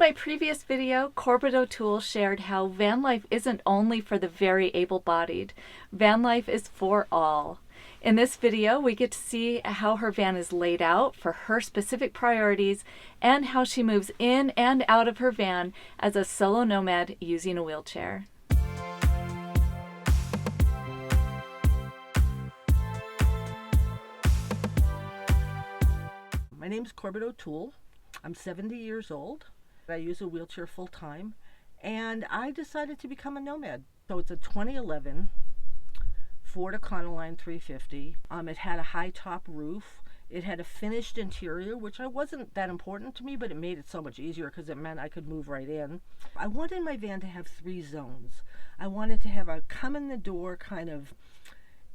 my previous video, Corbett O'Toole shared how van life isn't only for the very able-bodied. Van life is for all. In this video, we get to see how her van is laid out for her specific priorities and how she moves in and out of her van as a solo nomad using a wheelchair. My name's Corbett O'Toole. I'm 70 years old. I use a wheelchair full time, and I decided to become a nomad. So it's a 2011 Ford Econoline 350. It had a high top roof. It had a finished interior, which wasn't that important to me, but it made it so much easier because it meant I could move right in. I wanted my van to have 3 zones. I wanted to have a come in the door kind of,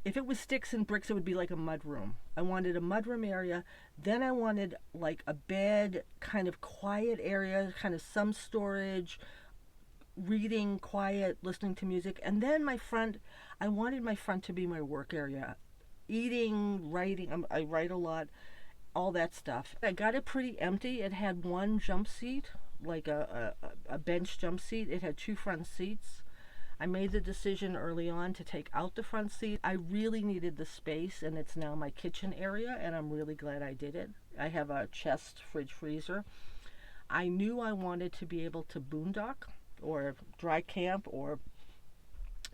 if it was sticks and bricks, it would be like a mudroom. I wanted a mudroom area. Then I wanted like a bed, kind of quiet area, kind of some storage, reading, quiet, listening to music. And then my front, I wanted my front to be my work area. Eating, writing, I write a lot, all that stuff. I got it pretty empty. It had one jump seat, like a bench jump seat. It had 2 front seats. I made the decision early on to take out the front seat. I really needed the space, and it's now my kitchen area, and I'm really glad I did it. I have a chest fridge freezer. I knew I wanted to be able to boondock or dry camp or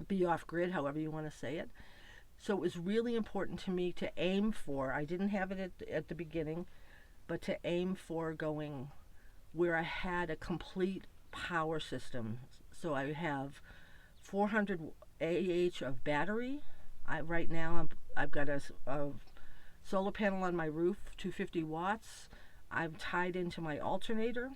be off grid, however you want to say it. So it was really important to me to aim for, I didn't have it at the beginning, but to aim for going where I had a complete power system. So I have 400 AH of battery. Right now I've got a solar panel on my roof, 250 watts. I'm tied into my alternator.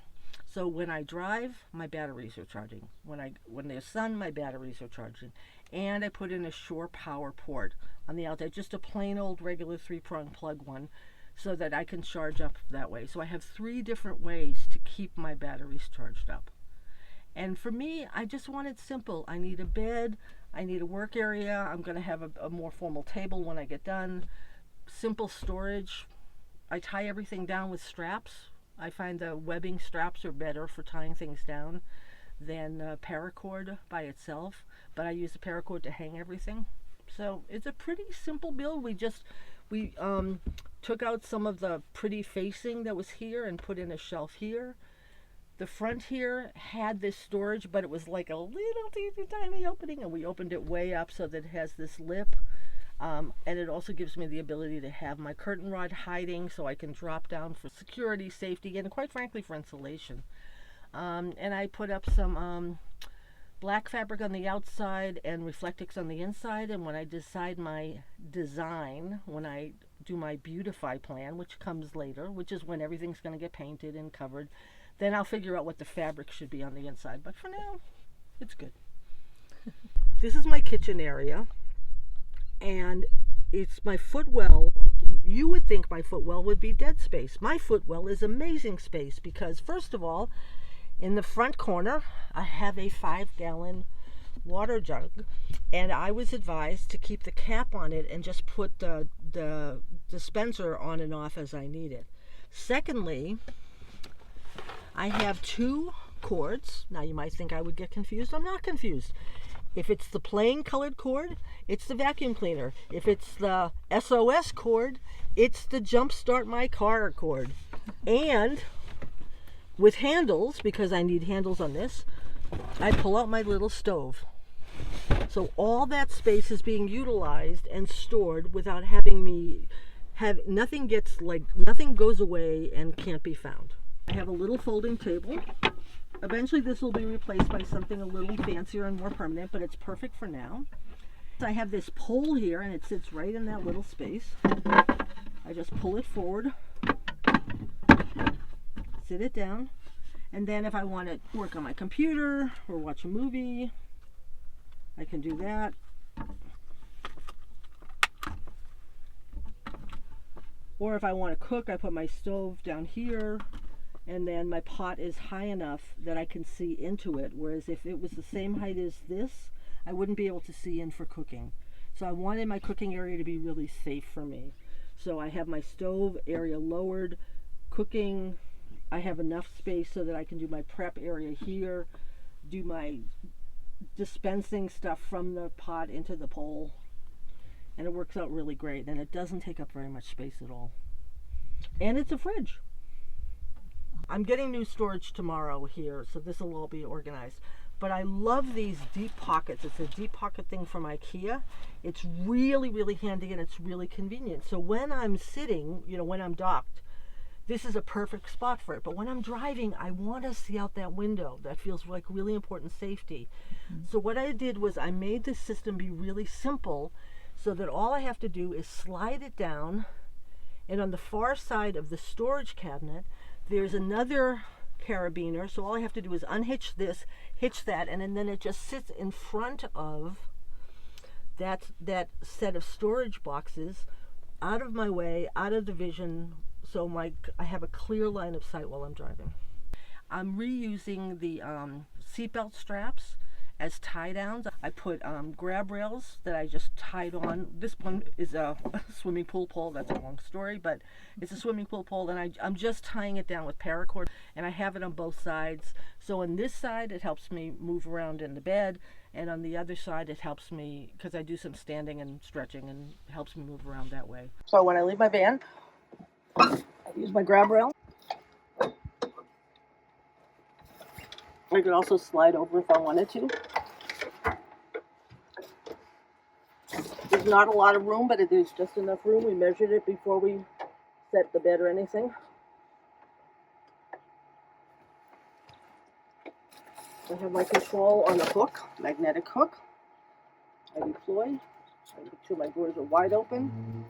So when I drive, my batteries are charging. When there's sun, my batteries are charging. And I put in a shore power port on the outside, just a plain old regular 3-prong plug one, so that I can charge up that way. So I have 3 different ways to keep my batteries charged up. And for me, I just want it simple. I need a bed, I need a work area, I'm gonna have a more formal table when I get done, simple storage. I tie everything down with straps. I find the webbing straps are better for tying things down than paracord by itself, but I use the paracord to hang everything. So it's a pretty simple build. We took out some of the pretty facing that was here and put in a shelf here. The front here had this storage, but it was like a little teeny tiny opening, and we opened it way up so that it has this lip. And it also gives me the ability to have my curtain rod hiding so I can drop down for security, safety, and quite frankly for insulation. And I put up some black fabric on the outside and Reflectix on the inside. And when I decide my design, when I do my beautify plan, which comes later, which is when everything's going to get painted and covered, then I'll figure out what the fabric should be on the inside. But for now, it's good. This is my kitchen area, and it's my footwell. You would think my footwell would be dead space. My footwell is amazing space because, first of all, in the front corner, I have a 5-gallon water jug, and I was advised to keep the cap on it and just put the dispenser on and off as I need it. Secondly, I have 2 cords. Now you might think I would get confused. I'm not confused. If it's the plain colored cord, it's the vacuum cleaner. If it's the SOS cord, it's the jumpstart my car cord. And with handles, because I need handles on this, I pull out my little stove. So all that space is being utilized and stored without having me have, nothing goes away and can't be found. I have a little folding table. Eventually this will be replaced by something a little fancier and more permanent, but it's perfect for now. So I have this pole here, and it sits right in that little space. I just pull it forward, sit it down, and then if I want to work on my computer or watch a movie, I can do that. Or if I want to cook, I put my stove down here, and then my pot is high enough that I can see into it, whereas if it was the same height as this, I wouldn't be able to see in for cooking. So I wanted my cooking area to be really safe for me. So I have my stove area lowered, cooking I have enough space so that I can do my prep area here, do my dispensing stuff from the pot into the pole, and it works out really great, and it doesn't take up very much space at all. And it's a fridge. I'm getting new storage tomorrow here, so this will all be organized. But I love these deep pockets. It's a deep pocket thing from IKEA. It's really, really handy, and it's really convenient. So when I'm sitting, when I'm docked, this is a perfect spot for it. But when I'm driving, I want to see out that window. That feels like really important safety. So what I did was I made this system be really simple so that all I have to do is slide it down, and on the far side of the storage cabinet, there's another carabiner. So all I have to do is unhitch this, hitch that, and then it just sits in front of that set of storage boxes, out of my way, out of the vision, so I have a clear line of sight while I'm driving. I'm reusing the seatbelt straps as tie downs. I put grab rails that I just tied on. This one is a swimming pool pole. That's a long story, but it's a swimming pool pole, and I'm just tying it down with paracord, and I have it on both sides. So on this side, it helps me move around in the bed, and on the other side, it helps me, because I do some standing and stretching, and it helps me move around that way. So when I leave my van, I use my grab rail. I could also slide over if I wanted to. There's not a lot of room, but there's just enough room. We measured it before we set the bed or anything. I have my control on a hook, magnetic hook. I deploy. I make sure my doors are wide open.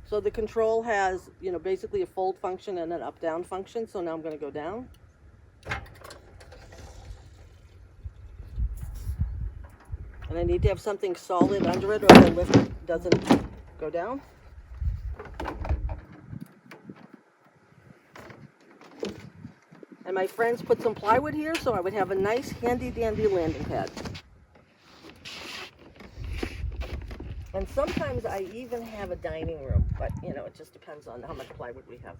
So the control has, basically a fold function and an up-down function. So now I'm going to go down. And I need to have something solid under it, or the lift doesn't go down. And my friends put some plywood here, so I would have a nice handy-dandy landing pad. And sometimes I even have a dining room, but it just depends on how much plywood we have.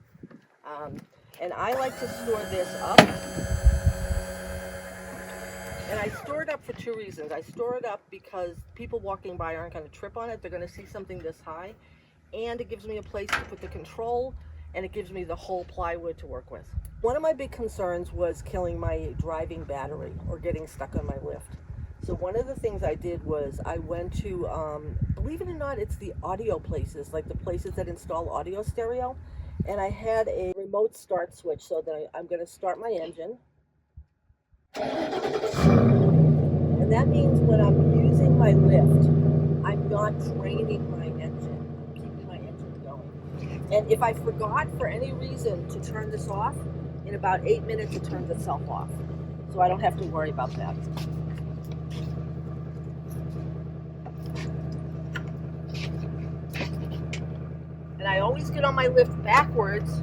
And I like to store this up. And I store it up for two reasons. I store it up because people walking by aren't going to trip on it. They're going to see something this high. And it gives me a place to put the control, and it gives me the whole plywood to work with. One of my big concerns was killing my driving battery or getting stuck on my lift. So one of the things I did was I went to, believe it or not, it's the audio places, like the places that install audio stereo. And I had a remote start switch, so that I'm going to start my engine. And that means when I'm using my lift, I'm not draining my engine. I'm keeping my engine going. And if I forgot for any reason to turn this off, in about 8 minutes it turns itself off. So I don't have to worry about that. And I always get on my lift backwards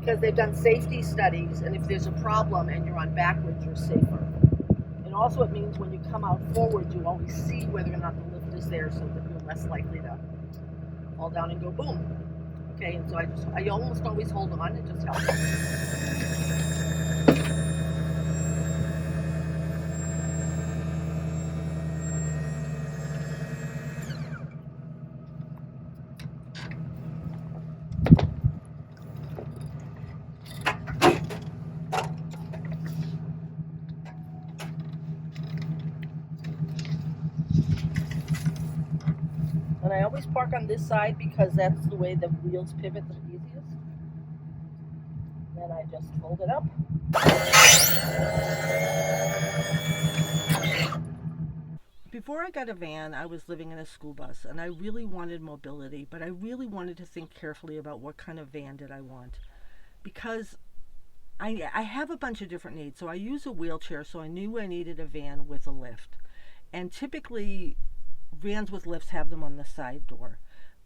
because they've done safety studies, and if there's a problem and you're on backwards, you're safer. And also it means when you come out forward, you always see whether or not the lift is there, so that you're less likely to fall down and go boom. Okay, and so I almost always hold on, it just helps. And I always park on this side because that's the way the wheels pivot the easiest. Then I just fold it up. Before I got a van, I was living in a school bus, and I really wanted mobility, but I really wanted to think carefully about what kind of van did I want. Because I have a bunch of different needs. So I use a wheelchair, so I knew I needed a van with a lift. And typically, vans with lifts have them on the side door.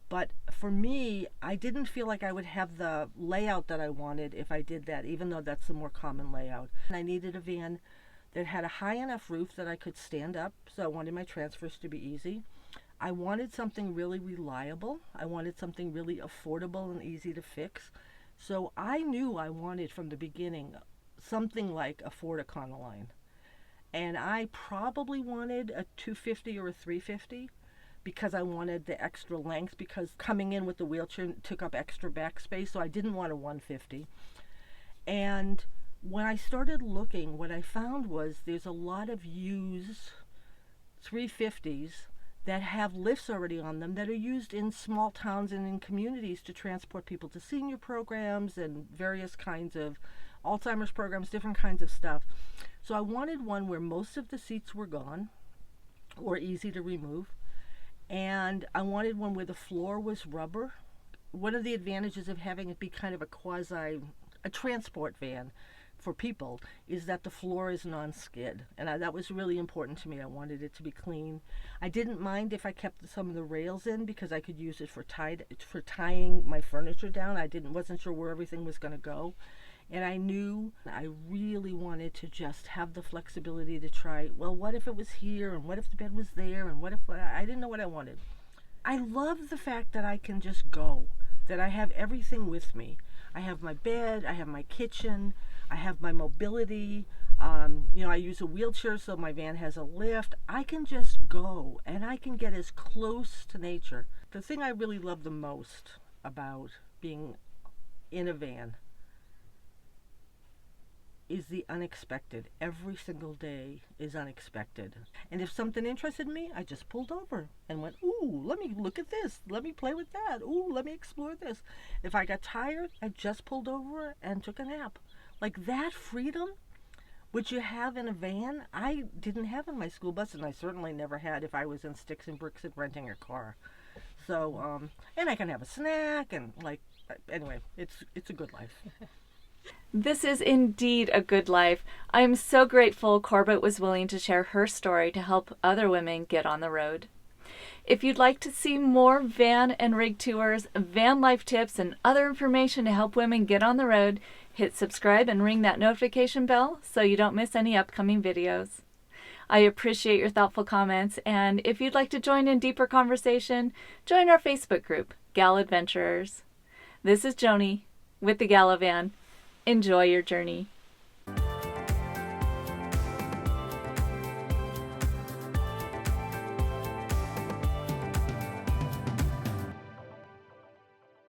But for me, I didn't feel like I would have the layout that I wanted if I did that, even though that's the more common layout. And I needed a van that had a high enough roof that I could stand up, so I wanted my transfers to be easy. I wanted something really reliable. I wanted something really affordable and easy to fix. So I knew I wanted from the beginning something like a Ford Econoline. And I probably wanted a 250 or a 350 because I wanted the extra length, because coming in with the wheelchair took up extra back space, so I didn't want a 150. And when I started looking, what I found was there's a lot of used 350s that have lifts already on them that are used in small towns and in communities to transport people to senior programs and various kinds of Alzheimer's programs, different kinds of stuff. So I wanted one where most of the seats were gone or easy to remove. And I wanted one where the floor was rubber. One of the advantages of having it be kind of a transport van for people is that the floor is non-skid, and that was really important to me. I wanted it to be clean. I didn't mind if I kept some of the rails in because I could use it for tying my furniture down. Wasn't sure where everything was going to go, and I knew I really wanted to just have the flexibility to try, well, what if it was here, and what if the bed was there, and what if I didn't know what I wanted. I love the fact that I can just go, that I have everything with me. I have my bed, I have my kitchen, I have my mobility. I use a wheelchair, so my van has a lift. I can just go, and I can get as close to nature. The thing I really love the most about being in a van is the unexpected. Every single day is unexpected. And if something interested me, I just pulled over and went, ooh, let me look at this. Let me play with that. Ooh, let me explore this. If I got tired, I just pulled over and took a nap. Like that freedom, which you have in a van, I didn't have in my school bus, and I certainly never had if I was in sticks and bricks and renting a car. So, and I can have a snack, and anyway, it's a good life. This is indeed a good life. I am so grateful Corbett was willing to share her story to help other women get on the road. If you'd like to see more van and rig tours, van life tips, and other information to help women get on the road, hit subscribe and ring that notification bell so you don't miss any upcoming videos. I appreciate your thoughtful comments, and if you'd like to join in deeper conversation, join our Facebook group, Gal Adventurers. This is Joni with the Galavan. Enjoy your journey.